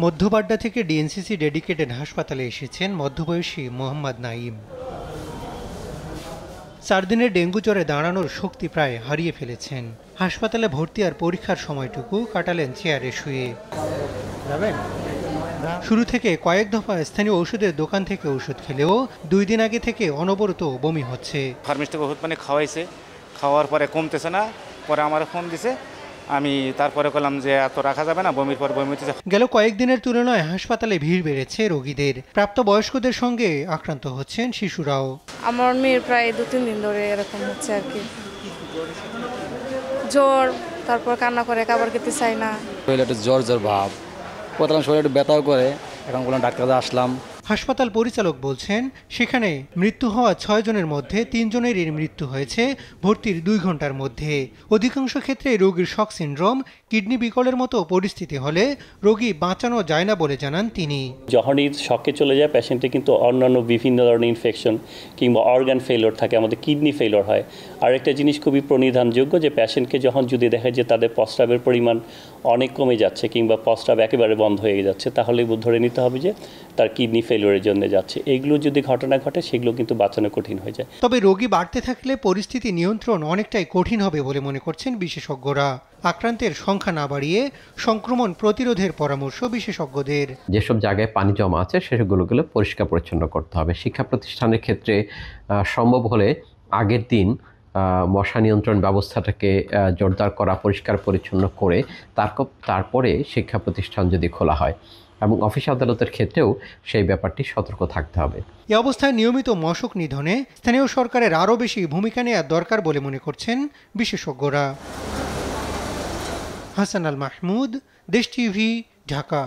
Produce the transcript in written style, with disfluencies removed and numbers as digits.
মধ্যবাড্ডা থেকে DNCC dedicated হাসপাতালে এসেছেন মধ্যবয়সী মোহাম্মদ নাঈম। 4 দিনের ডেঙ্গু জ্বরে দাঁড়ানোর শক্তি প্রায় হারিয়ে ফেলেছেন। হাসপাতালে ভর্তি আর পরীক্ষার সময়টুকু কাটালেন চেয়ারে শুয়ে। শুরু থেকে কয়েক দফা স্থানীয় ওষুধের দোকান থেকে ওষুধ খেলেও 2 দিন আগে থেকে অনবরত বমি হচ্ছে। ফার্মেসি থেকে ওষুধ পানি খাওয়াইছে, খাওয়ার পরে কমতেছে না, পরে আমার ফোন দিছে, আমি তারপরে বললাম যে এত রাখা যাবে না, বমির পর বমি হচ্ছে। গেল কয়েকদিনের তুলনায় হাসপাতালে ভিড় বেড়েছে রোগীদের। প্রাপ্তবয়স্কদের সঙ্গে আক্রান্ত হচ্ছেন শিশুরাও। আমার মেয়ের প্রায় 2-3 দিন ধরে এরকম হচ্ছে আর কি, জ্বর, তারপর কান্না করে, খাবার খেতে চায় না। একটু জ্বর ভাব, প্রথম শরীরে একটু ব্যথাও করে, এখন বললাম ডাক্তার আসলাম। হাসপাতাল পরিচালক বলছেন, সেখানে মৃত্যু হওয়া 6 জনের মধ্যে 3 জনেরই মৃত্যু হয়েছে ভর্তির 2 ঘন্টার মধ্যে। অধিকাংশ ক্ষেত্রে রোগীর শক সিনড্রোম, কিডনি বিকলের মতো পরিস্থিতি হলে রোগী বাঁচানো যায় না বলে জানান তিনি। যখনই শকে চলে যায় পেশেন্টে কিন্তু অন্যান্য বিভিন্ন ধরনের ইনফেকশন কিংবা অর্গান ফেলিওর থাকে, আমাদের কিডনি ফেলিওর হয়। আরেকটা জিনিস খুবই প্রণিধানযোগ্য যে পেশেন্টকে যখন যদি দেখা যায় তাদের প্রস্রাবের পরিমাণ অনেক কমে যাচ্ছে কিংবা প্রস্রাব একেবারে বন্ধ হয়ে যাচ্ছে, তাহলে ধরে নিতে হবে যে তার কিডনি ফেলিওরের জন্য যাচ্ছে। এইগুলো যদি ঘটনা ঘটে সেগুলো কিন্তু বাঁচানো কঠিন হয়ে যায়। তবে রোগী বাড়তে থাকলে পরিস্থিতি নিয়ন্ত্রণ অনেকটাই কঠিন হবে বলে মনে করছেন বিশেষজ্ঞরা। আক্রান্তের সংখ্যা না বাড়িয়ে সংক্রমণ প্রতিরোধের পরামর্শ বিশেষজ্ঞদের। যেসব জায়গায় পানি জমা আছে সেগুলো পরিষ্কার পরিচ্ছন্ন করতে হবে। শিক্ষা প্রতিষ্ঠানের ক্ষেত্রে সম্ভব হলে আগের দিন মশা নিয়ন্ত্রণ ব্যবস্থাটাকে জোরদার করা, পরিষ্কার পরিচ্ছন্ন করে তারপরে শিক্ষা প্রতিষ্ঠান যদি খোলা হয়, এবং অফিস আদালতের ক্ষেত্রেও সেই ব্যাপারটি সতর্ক থাকতে হবে। এই অবস্থায় নিয়মিত মশক নিধনে স্থানীয় সরকারের আরও বেশি ভূমিকা নেওয়া দরকার বলে মনে করছেন বিশেষজ্ঞরা। হাসান আল মাহমুদ, দেশ টিভি, ঢাকা।